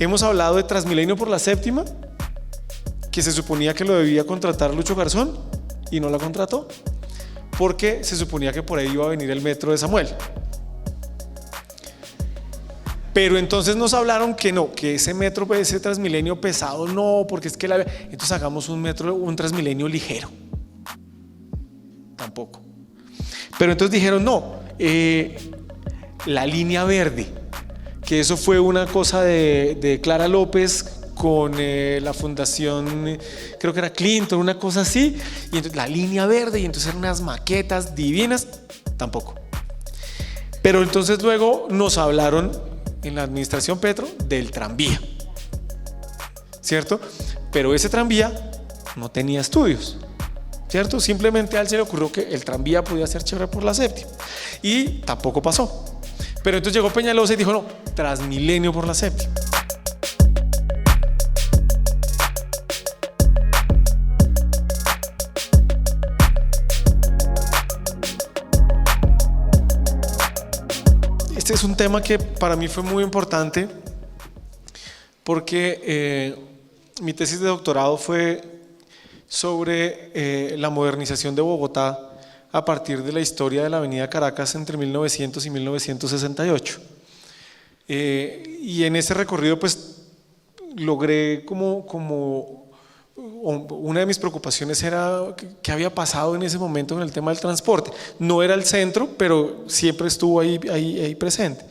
Hemos hablado de Transmilenio por la séptima, que se suponía que lo debía contratar Lucho Garzón y no la contrató, porque se suponía que por ahí iba a venir el metro de Samuel. Pero entonces nos hablaron que no, que ese metro, ese Transmilenio pesado no, porque es que entonces hagamos un Transmilenio ligero. Tampoco. Pero entonces dijeron no, la línea verde, que eso fue una cosa de Clara López con la fundación, creo que era Clinton, una cosa así, y entonces la línea verde, y entonces eran unas maquetas divinas. Tampoco. Pero entonces luego nos hablaron en la administración Petro del tranvía, ¿cierto? Pero ese tranvía no tenía estudios, ¿cierto? Simplemente a él se le ocurrió que el tranvía podía ser chévere por la séptima y tampoco pasó. Pero entonces llegó Peñalosa y dijo no, Transmilenio por la séptima. Este es un tema que para mí fue muy importante porque mi tesis de doctorado fue sobre la modernización de Bogotá a partir de la historia de la avenida Caracas entre 1900 y 1968. Y en ese recorrido pues logré una de mis preocupaciones era qué había pasado en ese momento con el tema del transporte. No era el centro, pero siempre estuvo ahí presente.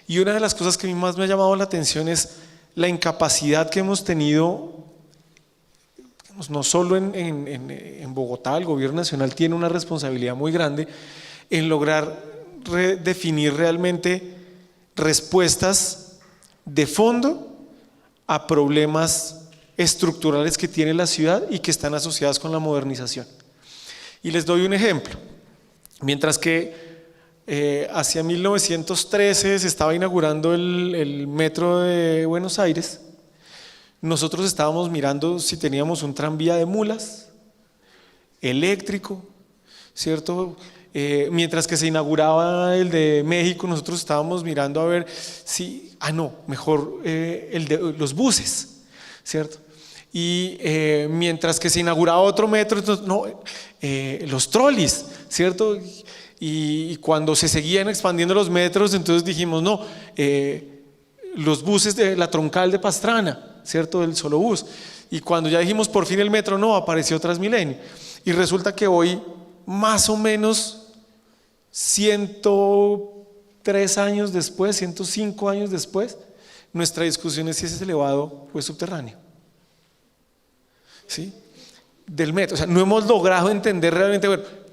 Y una de las cosas que a mí más me ha llamado la atención es la incapacidad que hemos tenido, no solo en Bogotá. El gobierno nacional tiene una responsabilidad muy grande en lograr definir realmente respuestas de fondo a problemas estructurales que tiene la ciudad y que están asociadas con la modernización. Y les doy un ejemplo. Mientras que hacia 1913 se estaba inaugurando el metro de Buenos Aires, nosotros estábamos mirando si teníamos un tranvía de mulas, eléctrico, ¿cierto? Mientras que se inauguraba el de México, nosotros estábamos mirando a ver si, mejor el de los buses, ¿cierto? Y mientras que se inauguraba otro metro, entonces, los trolis, ¿cierto? Y cuando se seguían expandiendo los metros, entonces dijimos, los buses de la troncal de Pastrana, ¿cierto? Del solo bus. Y cuando ya dijimos por fin el metro, no, apareció Transmilenio. Y resulta que hoy, más o menos 103 años después, 105 años después, nuestra discusión es si ese elevado fue subterráneo, ¿sí? Del metro. O sea, no hemos logrado entender realmente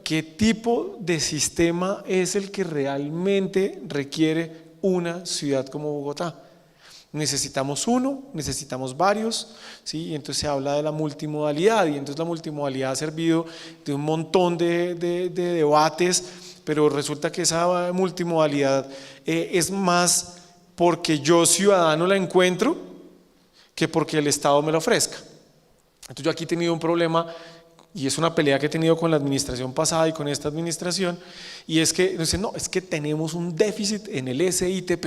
qué tipo de sistema es el que realmente requiere una ciudad como Bogotá. Necesitamos uno, necesitamos varios, ¿sí? Y entonces se habla de la multimodalidad, y entonces la multimodalidad ha servido de un montón de debates, pero resulta que esa multimodalidad es más porque yo ciudadano la encuentro que porque el Estado me la ofrezca. Entonces yo aquí he tenido un problema, y es una pelea que he tenido con la administración pasada y con esta administración, y es que dicen, no, es que tenemos un déficit en el SITP,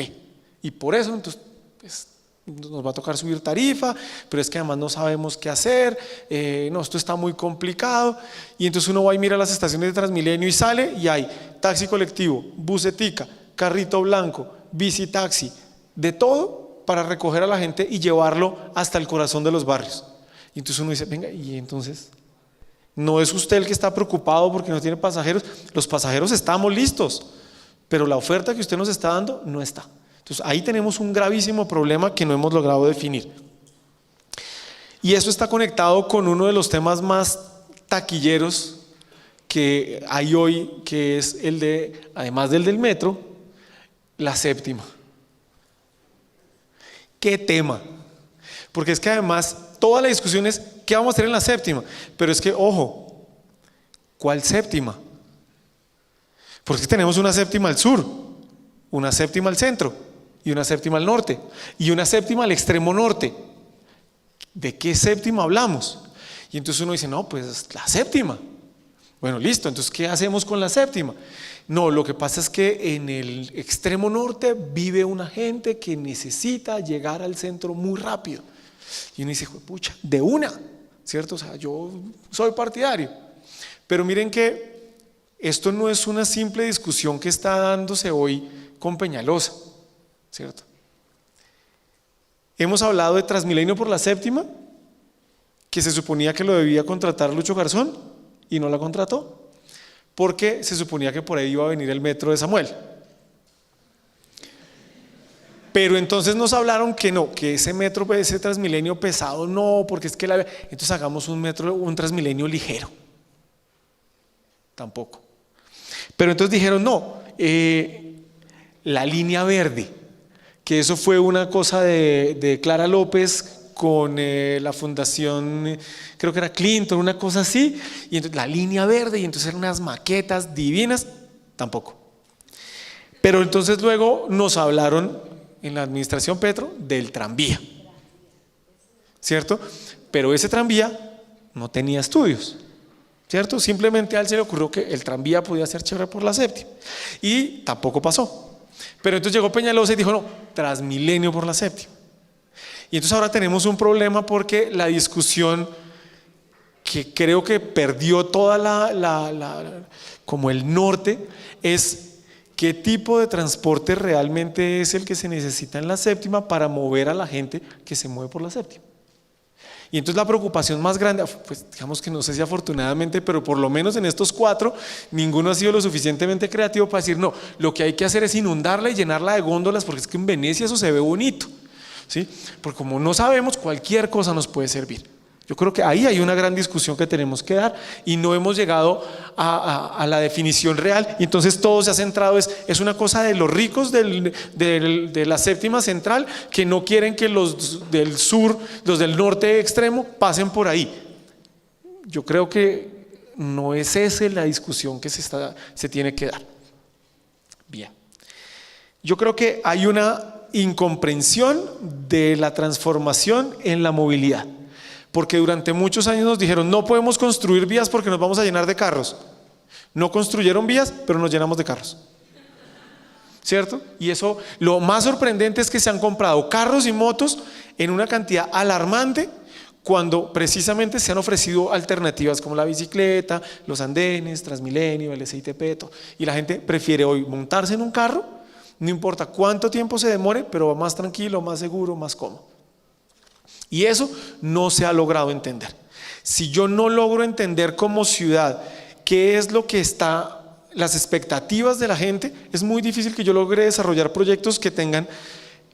y por eso entonces pues, nos va a tocar subir tarifa, pero es que además no sabemos qué hacer, esto está muy complicado. Y entonces uno va y mira las estaciones de Transmilenio y sale y hay taxi colectivo, busetica, carrito blanco, bici taxi, de todo para recoger a la gente y llevarlo hasta el corazón de los barrios. Y entonces uno dice, venga, y entonces no es usted el que está preocupado porque no tiene pasajeros. Los pasajeros estamos listos, pero la oferta que usted nos está dando no está. Entonces ahí tenemos un gravísimo problema que no hemos logrado definir. Y eso está conectado con uno de los temas más taquilleros que hay hoy, que es el de, además del metro, la séptima. ¿Qué tema? Porque es que además toda la discusión es ¿qué vamos a hacer en la séptima? Pero es que, ojo, ¿cuál séptima? Porque tenemos una séptima al sur, una séptima al centro, y una séptima al norte, y una séptima al extremo norte. ¿De qué séptima hablamos? Y entonces uno dice, no, pues la séptima. Bueno, listo, entonces ¿qué hacemos con la séptima? No, lo que pasa es que en el extremo norte vive una gente que necesita llegar al centro muy rápido. Y uno dice, pucha, de una, ¿cierto? O sea, yo soy partidario. Pero miren que esto no es una simple discusión que está dándose hoy con Peñalosa, ¿cierto? Hemos hablado de Transmilenio por la séptima, que se suponía que lo debía contratar Lucho Garzón y no la contrató, porque se suponía que por ahí iba a venir el metro de Samuel. Pero entonces nos hablaron que no, que ese metro, ese Transmilenio pesado no, porque es que entonces hagamos un Transmilenio ligero. Tampoco. Pero entonces dijeron no, la línea verde, que eso fue una cosa de Clara López con la fundación, creo que era Clinton, una cosa así, y entonces la línea verde, y entonces eran unas maquetas divinas, tampoco. Pero entonces luego nos hablaron en la administración Petro del tranvía, ¿cierto? Pero ese tranvía no tenía estudios, ¿cierto? Simplemente a él se le ocurrió que el tranvía podía ser chévere por la séptima y tampoco pasó. Pero entonces llegó Peñalosa y dijo no, Transmilenio por la séptima. Y entonces ahora tenemos un problema porque la discusión que creo que perdió toda como el norte es qué tipo de transporte realmente es el que se necesita en la séptima para mover a la gente que se mueve por la séptima. Y entonces la preocupación más grande, pues digamos que no sé si afortunadamente, pero por lo menos en estos 4, ninguno ha sido lo suficientemente creativo para decir no, lo que hay que hacer es inundarla y llenarla de góndolas, porque es que en Venecia eso se ve bonito, ¿sí? Porque como no sabemos, cualquier cosa nos puede servir. Yo creo que ahí hay una gran discusión que tenemos que dar y no hemos llegado a la definición real, y entonces todo se ha centrado, es una cosa de los ricos de la séptima central que no quieren que los del sur, los del norte extremo pasen por ahí. Yo creo que no es esa la discusión que se tiene que dar. Bien, yo creo que hay una incomprensión de la transformación en la movilidad. Porque durante muchos años nos dijeron no podemos construir vías porque nos vamos a llenar de carros. No construyeron vías, pero nos llenamos de carros, ¿cierto? Y eso, lo más sorprendente es que se han comprado carros y motos en una cantidad alarmante cuando precisamente se han ofrecido alternativas como la bicicleta, los andenes, Transmilenio, el SITP, todo. Y la gente prefiere hoy montarse en un carro, no importa cuánto tiempo se demore, pero va más tranquilo, más seguro, más cómodo. Y eso no se ha logrado entender. Si yo no logro entender como ciudad qué es lo que está, las expectativas de la gente, es muy difícil que yo logre desarrollar proyectos que tengan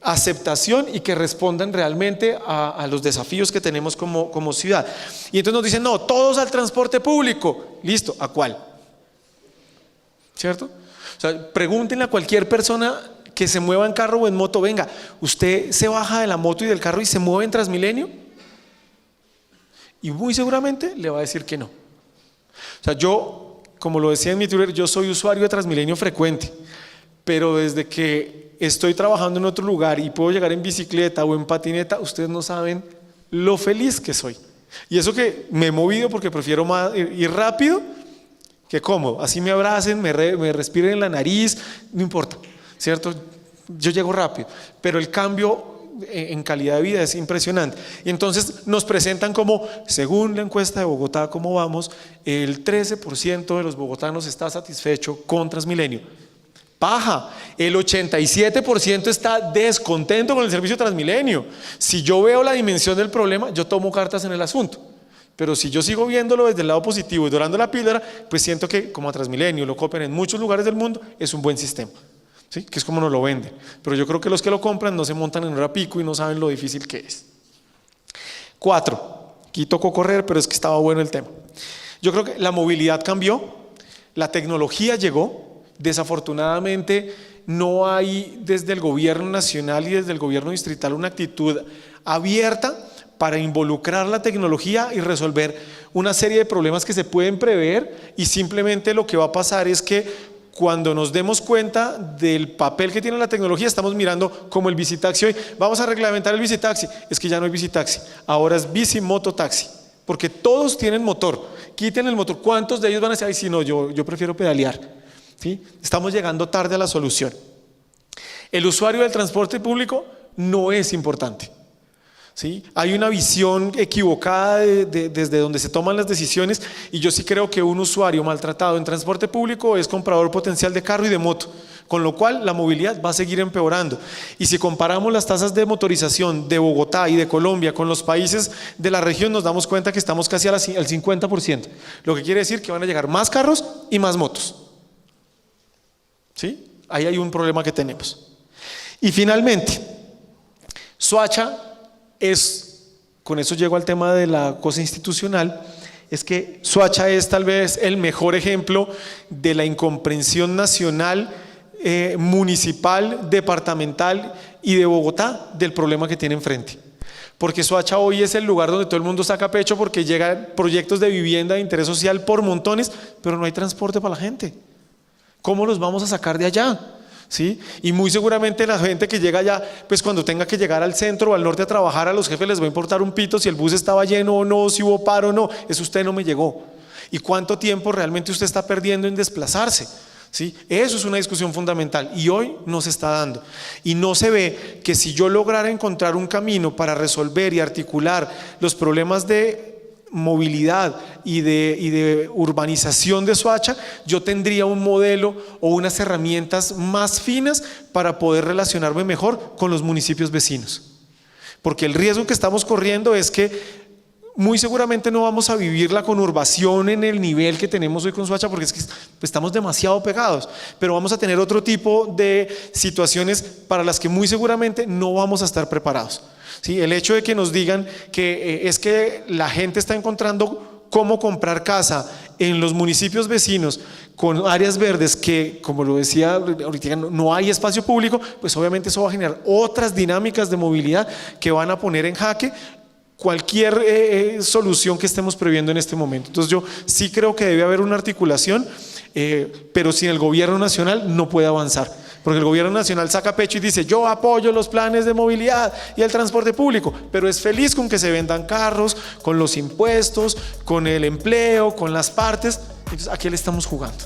aceptación y que respondan realmente a los desafíos que tenemos como ciudad. Y entonces nos dicen, no, todos al transporte público. Listo, ¿a cuál? ¿Cierto? O sea, pregúntenle a cualquier persona que se mueva en carro o en moto, venga, ¿usted se baja de la moto y del carro y se mueve en Transmilenio? Y muy seguramente le va a decir que no. O sea, yo, como lo decía en mi Twitter, yo soy usuario de Transmilenio frecuente, pero desde que estoy trabajando en otro lugar y puedo llegar en bicicleta o en patineta, ustedes no saben lo feliz que soy. Y eso que me he movido porque prefiero ir rápido que cómodo. Así me abracen, me respiren en la nariz, no importa, ¿cierto? Yo llego rápido, pero el cambio en calidad de vida es impresionante. Y entonces nos presentan como, según la encuesta de Bogotá, ¿cómo vamos? El 13% de los bogotanos está satisfecho con Transmilenio. Paja, el 87% está descontento con el servicio Transmilenio. Si yo veo la dimensión del problema, yo tomo cartas en el asunto. Pero si yo sigo viéndolo desde el lado positivo y dorando la píldora, pues siento que como a Transmilenio lo copian en muchos lugares del mundo, es un buen sistema, ¿sí? Que es como nos lo venden. Pero yo creo que los que lo compran no se montan en hora pico y no saben lo difícil que es. 4, aquí tocó correr, pero es que estaba bueno el tema. Yo creo que la movilidad cambió, la tecnología llegó, desafortunadamente no hay desde el gobierno nacional y desde el gobierno distrital una actitud abierta para involucrar la tecnología y resolver una serie de problemas que se pueden prever, y simplemente lo que va a pasar es que cuando nos demos cuenta del papel que tiene la tecnología, estamos mirando como el bicitaxi hoy, vamos a reglamentar el bicitaxi, es que ya no hay bicitaxi, ahora es bici, moto, taxi, porque todos tienen motor quiten el motor. ¿Cuántos de ellos van a decir, ay, si no, yo prefiero pedalear? ¿Sí? Estamos llegando tarde a la solución. El usuario del transporte público no es importante. ¿Sí? Hay una visión equivocada desde donde se toman las decisiones, y yo sí creo que un usuario maltratado en transporte público es comprador potencial de carro y de moto, con lo cual la movilidad va a seguir empeorando. Y si comparamos las tasas de motorización de Bogotá y de Colombia con los países de la región, nos damos cuenta que estamos casi al 50%, lo que quiere decir que van a llegar más carros y más motos. ¿Sí? Ahí hay un problema que tenemos. Y finalmente, Soacha con eso llego al tema de la cosa institucional, es que Soacha es tal vez el mejor ejemplo de la incomprensión nacional, municipal, departamental y de Bogotá del problema que tiene enfrente. Porque Soacha hoy es el lugar donde todo el mundo saca pecho porque llegan proyectos de vivienda de interés social por montones, pero no hay transporte para la gente. ¿Cómo los vamos a sacar de allá? ¿Sí? Y muy seguramente la gente que llega allá, pues cuando tenga que llegar al centro o al norte a trabajar, a los jefes les va a importar un pito si el bus estaba lleno o no, si hubo paro o no. Eso usted no me llegó. ¿Y cuánto tiempo realmente usted está perdiendo en desplazarse? ¿Sí? Eso es una discusión fundamental y hoy no se está dando. Y no se ve que si yo lograra encontrar un camino para resolver y articular los problemas de movilidad y de urbanización de Soacha, yo tendría un modelo o unas herramientas más finas para poder relacionarme mejor con los municipios vecinos. Porque el riesgo que estamos corriendo es que muy seguramente no vamos a vivir la conurbación en el nivel que tenemos hoy con Soacha, porque es que estamos demasiado pegados, pero vamos a tener otro tipo de situaciones para las que muy seguramente no vamos a estar preparados. ¿Sí? El hecho de que nos digan que es que la gente está encontrando cómo comprar casa en los municipios vecinos con áreas verdes que, como lo decía ahorita, no hay espacio público, pues obviamente eso va a generar otras dinámicas de movilidad que van a poner en jaque cualquier solución que estemos previendo en este momento. Entonces yo sí creo que debe haber una articulación, pero sin el gobierno nacional no puede avanzar. Porque el gobierno nacional saca pecho y dice, yo apoyo los planes de movilidad y el transporte público, pero es feliz con que se vendan carros, con los impuestos, con el empleo, con las partes. Entonces, ¿a qué le estamos jugando?